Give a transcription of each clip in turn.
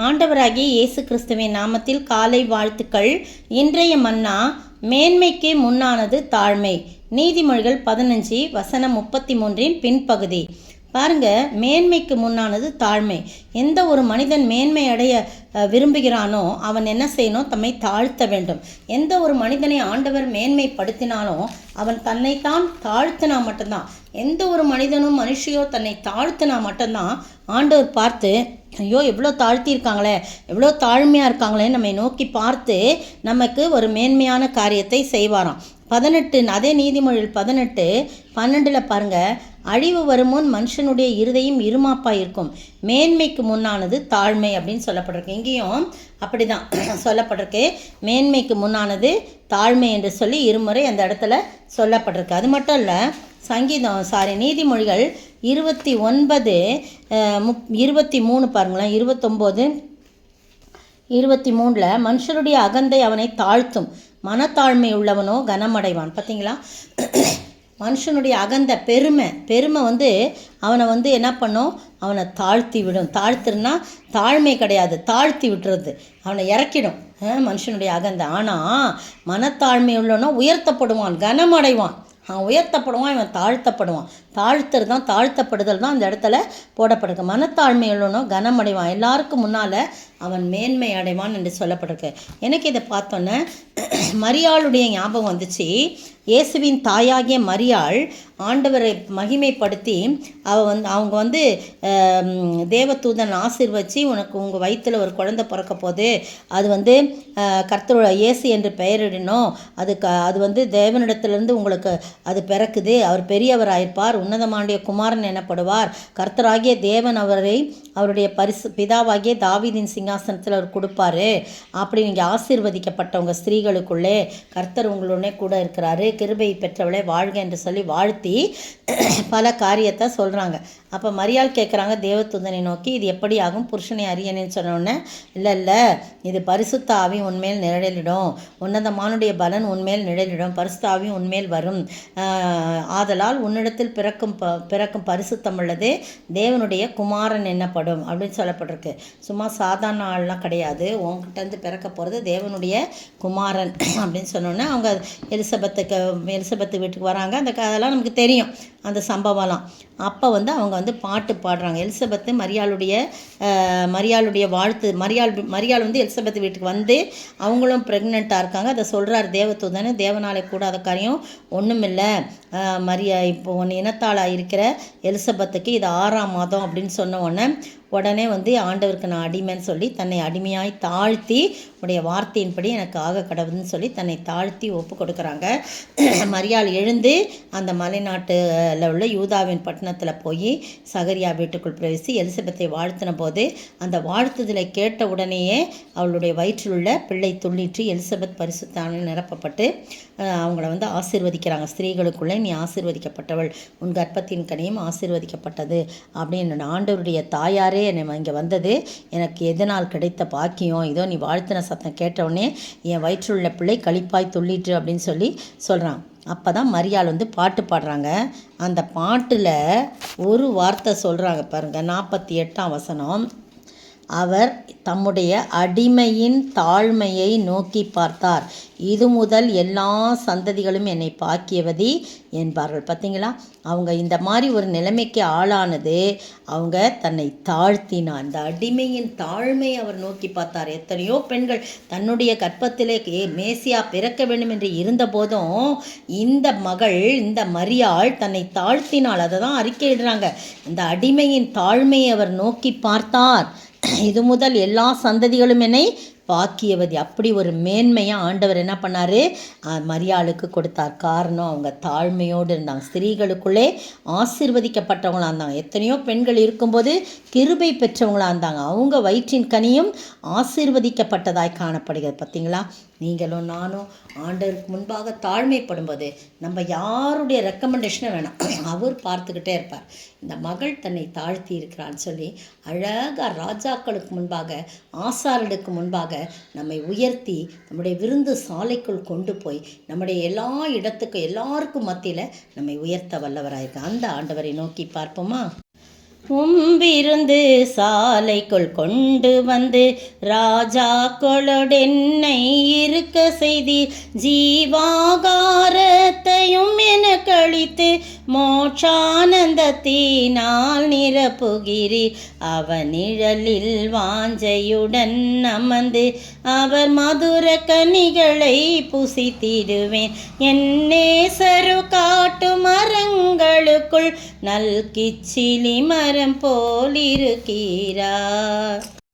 ஆண்டவராகிய இயேசு கிறிஸ்துவின் நாமத்தில் காலை வாழ்த்துக்கள். இன்றைய மன்னா, மேன்மைக்கு முன்னானது தாழ்மை. நீதிமொழிகள் 15 வசனம் 33 பின்பகுதி. பாருங்க, மேன்மைக்கு முன்னானது தாழ்மை. எந்த ஒரு மனிதன் மேன்மை அடைய விரும்புகிறானோ அவன் என்ன செய்யணும்? தம்மை தாழ்த்த வேண்டும். எந்த ஒரு மனிதனை ஆண்டவர் மேன்மைப்படுத்தினாலும் அவன் தன்னைத்தான் தாழ்த்தினா மட்டும்தான். எந்த ஒரு மனிதனும் மனுஷியோ தன்னை தாழ்த்தினா மட்டும்தான் ஆண்டவர் பார்த்து, ஐயோ எவ்வளோ தாழ்த்தியிருக்காங்களே, எவ்வளோ தாழ்மையாக இருக்காங்களே, நம்மை நோக்கி பார்த்து நமக்கு ஒரு மேன்மையான காரியத்தை செய்வாராம். 18 அதே நீதிமொழிகள் 18:12 பாருங்க, அழிவு வருமுன் மனுஷனுடைய இருதயம் இருமாப்பாக இருக்கும், மேன்மைக்கு முன்னானது தாழ்மை அப்படின்னு சொல்லப்பட்டிருக்கு. இங்கேயும் அப்படிதான் சொல்லப்பட்டிருக்கு. மேன்மைக்கு முன்னானது தாழ்மை என்று சொல்லி இருமுறை அந்த இடத்துல சொல்லப்பட்டிருக்கு. அது மட்டும் இல்லை, நீதிமொழிகள் 29:23 பாருங்களேன். 29:23 மனுஷருடைய அகந்தை அவனை தாழ்த்தும், மனத்தாழ்மை உள்ளவனோ கனமடைவான். பார்த்தீங்களா? மனுஷனுடைய அகந்த பெருமை அவனை என்ன பண்ணும்? அவனை தாழ்த்தி விடும். தாழ்த்துனா தாழ்மை கிடையாது, தாழ்த்தி விட்டுறது, அவனை இறக்கிடும் மனுஷனுடைய அகந்த. ஆனால் மனத்தாழ்மை உள்ளவனோ உயர்த்தப்படுவான், கனமடைவான். அவன் உயர்த்தப்படுவான், இவன் தாழ்த்தப்படுவான். தாழ்த்தப்படுதல் தான் அந்த இடத்துல போடப்பட்டிருக்கு. மனத்தாழ்மை உள்ளனோ கனமடைவான், எல்லாருக்கும் முன்னால் அவன் மேன்மை அடைவான் என்று சொல்லப்பட்டிருக்கு. எனக்கு இதை பார்த்தோன்னே மரியாளுடைய ஞாபகம் வந்துச்சு. இயேசுவின் தாயாகிய மரியாள் ஆண்டவரை மகிமைப்படுத்தி அவங்க தேவதூதன் ஆசீர்வச்சு, உங்கள் வயிற்றில் ஒரு குழந்தை பிறக்க போது, அது கர்த்தரோட இயேசு என்று பெயரிடணும், அது தேவனிடத்திலிருந்து உங்களுக்கு அது பிறக்குது, அவர் பெரியவராயிருப்பார், உன்னதமாண்டிய குமாரன் எனப்படுவார், கர்த்தராகிய தேவன் அவருடைய பிதாவாகிய தாவீதின் சிங்காசனத்தில் அவர் கொடுப்பாரு, அப்படி நீங்கள் ஆசீர்வதிக்கப்பட்டவங்க ஸ்திரீகளுக்குள்ளே கர்த்தர் உங்களுடனே கூட இருக்கிறாரு, கிருபை பெற்றவளை வாழ்க என்று சொல்லி வாழ்த்தி பல காரியத்தை சொல்கிறாங்க. அப்போ மரியாள் கேட்குறாங்க தேவதூதனை நோக்கி, இது எப்படி ஆகும்? புருஷனை அறியனேன்னு சொன்னோடனே, இல்லை இது பரிசுத்த ஆவி உன்மேல் நிழலிடும், உன்னதமானுடைய பலன் உன்மேல் நிழலிடும், பரிசுத்த ஆவி உன்மேல் வரும், ஆதலால் உன்னிடத்தில் பிறக்கும் பரிசுத்தம் உள்ளது தேவனுடைய குமாரன் என்னப்படும் அப்படின்னு சொல்லப்பட்டிருக்கு. சும்மா சாதாரண ஆள்லாம் கிடையாது, உங்ககிட்ட பிறக்க போகிறது தேவனுடைய குமாரன் அப்படின்னு சொன்னோன்னே அவங்க எலிசபெத்து வீட்டுக்கு வராங்க. அதெல்லாம் நமக்கு தெரியும், அந்த சம்பவம்லாம். அப்போ அவங்க பாட்டு பாடுறாங்க. எலிசபெத்து மரியாளுடைய வாழ்த்து. மரியாள் எலிசபெத்து வீட்டுக்கு அவங்களும் ப்ரெக்னெண்ட்டாக இருக்காங்க. அதை சொல்கிறார் தேவதூதன். தேவனாலே கூடாத காரியம் ஒன்றுமில்லை, இப்போ உன் இனத்தாளாக இருக்கிற எலிசபெத்துக்கு இது 6ஆம் மாதம் அப்படின்னு சொன்ன உடனே ஆண்டவருக்கு நான் அடிமைன்னு சொல்லி தன்னை அடிமையாய் தாழ்த்தி, உடைய வார்த்தையின்படி எனக்கு ஆக கடவுள்னு சொல்லி தன்னை தாழ்த்தி ஒப்பு கொடுக்குறாங்க. மரியாள் எழுந்து அந்த மலைநாட்டில் உள்ள யூதாவின் பட்டணத்தில் போய் சகரியா வீட்டுக்குள் பிரவேசி எலிசபெத்தை வாழ்த்தின போது, அந்த வாழ்த்துதலை கேட்ட உடனேயே அவளுடைய வயிற்றில் உள்ள பிள்ளை துள்ளிற்று. எலிசபெத் பரிசுத்தானில் நிரப்பப்பட்டு அவங்கள ஆசீர்வதிக்கிறாங்க. ஸ்திரீகளுக்குள்ளே நீ ஆசீர்வதிக்கப்பட்டவள், உன் கர்ப்பத்தின் கனியும் ஆசீர்வதிக்கப்பட்டது அப்படின்னு ஆண்டவருடைய தாயாரே என்னை இங்கே வந்தது எனக்கு எதனால் கிடைத்த பாக்கியம், இதோ நீ வாழ்த்தின சத்தம் கேட்டவுடனே என் வயிற்றுள்ள பிள்ளை களிப்பாய் துள்ளிற்று அப்படின்னு சொல்கிறான். அப்போ தான் மரியாள் பாட்டு பாடுறாங்க. அந்த பாட்டில் ஒரு வார்த்தை சொல்கிறாங்க பாருங்கள். 48ஆம் வசனம், அவர் தம்முடைய அடிமையின் தாழ்மையை நோக்கி பார்த்தார், இது முதல் எல்லா சந்ததிகளும் என்னை பாக்கியவதி என்பார்கள். பார்த்தீங்களா? அவங்க இந்த மாதிரி ஒரு நிலைமைக்கு ஆளானது அவங்க தன்னை தாழ்த்தினார். அந்த அடிமையின் தாழ்மை அவர் நோக்கி பார்த்தார். எத்தனையோ பெண்கள் தன்னுடைய கற்பத்திலே மேசியா பிறக்க வேண்டும் என்று இருந்த போதும் இந்த மரியாள் தன்னை தாழ்த்தினாள். அதை தான் அறிக்கையிடுறாங்க. இந்த அடிமையின் தாழ்மையை அவர் நோக்கி பார்த்தார், இது முதல் எல்லா சந்ததிகளும் என்னை பாக்கியவதி. அப்படி ஒரு மேன்மையாக ஆண்டவர் என்ன பண்ணார்? மரியாளுக்கு கொடுத்தார். காரணம், அவங்க தாழ்மையோடு இருந்தாங்க. ஸ்திரீகளுக்குள்ளே ஆசீர்வதிக்கப்பட்டவங்களாக இருந்தாங்க. எத்தனையோ பெண்கள் இருக்கும்போது கிருபை பெற்றவங்களாக இருந்தாங்க. அவங்க வயிற்றின் கனியும் ஆசீர்வதிக்கப்பட்டதாய் காணப்படுகிறது. பார்த்தீங்களா? நீங்களும் நானும் ஆண்டவருக்கு முன்பாக தாழ்மைப்படும்போது நம்ம யாருடைய ரெக்கமெண்டேஷனை வேணாம், அவர் பார்த்துக்கிட்டே இருப்பார். இந்த மகள் தன்னை தாழ்த்தி இருக்கிறான்னு சொல்லி அழகாக ராஜாக்களுக்கு முன்பாக, ஆசாரர்களுக்கு முன்பாக நம்மை உயர்த்தி நம்முடைய விருந்து சாலைக்குள் கொண்டு போய் நம்முடைய எல்லா இடத்துக்கும் எல்லாருக்கும் மத்தியில் நம்மை உயர்த்த வல்லவராயிருக்க அந்த ஆண்டவரை நோக்கி பார்ப்போமா? விருந்து சாலைக்குள் கொண்டு வந்து ராஜாக்களோடென்னை இருக்க செய்தி ஜீவாகாரத்தையும் என கழித்து மோட்சானந்தத்தினால் நிரப்புகிறீர். அவன் நிழலில் வாஞ்சையுடன் அமர்ந்து அவர் மதுர கனிகளை புசித்திடுவேன். என் நேசரு காட்டு மரங்களுக்குள் நல்கிச்சிலி மரம் போலிருக்கிறார்.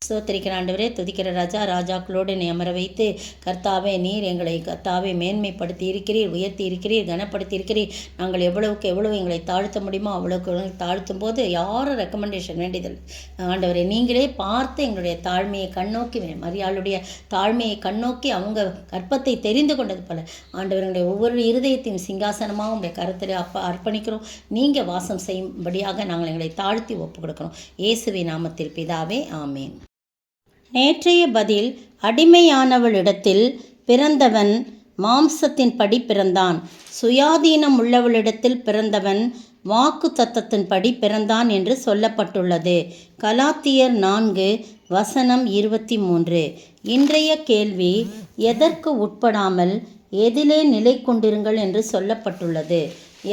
ஸ்தோத்திரிக்கிற ஆண்டவரே, துதிக்கிற ராஜா, ராஜாக்களோடு என்னை அமர வைத்து கர்த்தாவே, நீர் எங்களை கர்த்தாவே மேன்மைப்படுத்தி இருக்கிறீர், உயர்த்தி இருக்கிறீர், கனப்படுத்தி இருக்கிறீர். நாங்கள் எவ்வளவுக்கு எவ்வளவு எங்களை தாழ்த்த முடியுமோ அவ்வளவுக்கு தாழ்த்தும் போது யாரும் ரெக்கமெண்டேஷன் வேண்டியதில்லை ஆண்டவரே. நீங்களே பார்த்து எங்களுடைய தாழ்மையை கண்ணோக்கி, மரியாளுடைய தாழ்மையை கண்ணோக்கி அவங்க கற்பத்தை தெரிந்து கொண்டது போல ஆண்டவர் எங்களுடைய ஒவ்வொரு இருதயத்தையும் சிங்காசனமாக உங்களுடைய கருத்தில் அர்ப்பணிக்கிறோம். நீங்கள் வாசம் செய்யும்படியாக நாங்கள் எங்களை தாழ்த்தி ஒப்பு கொடுக்கிறோம். இயேசுவின் நாமத்தில் பிதாவே, ஆமேன். நேற்றைய பதில், அடிமையானவளிடத்தில் பிறந்தவன் மாம்சத்தின்படி பிறந்தான், சுயாதீனம் உள்ளவளிடத்தில் பிறந்தவன் வாக்கு தத்தத்தின்படி பிறந்தான் என்று சொல்லப்பட்டுள்ளது. கலாத்தியர் 4:23. இன்றைய கேள்வி, எதற்கு உட்படாமல் எதிலே நிலை கொண்டிருங்கள் என்று சொல்லப்பட்டுள்ளது?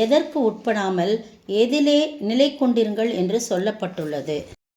எதற்கு உட்படாமல் எதிலே நிலை கொண்டிருங்கள் என்று சொல்லப்பட்டுள்ளது?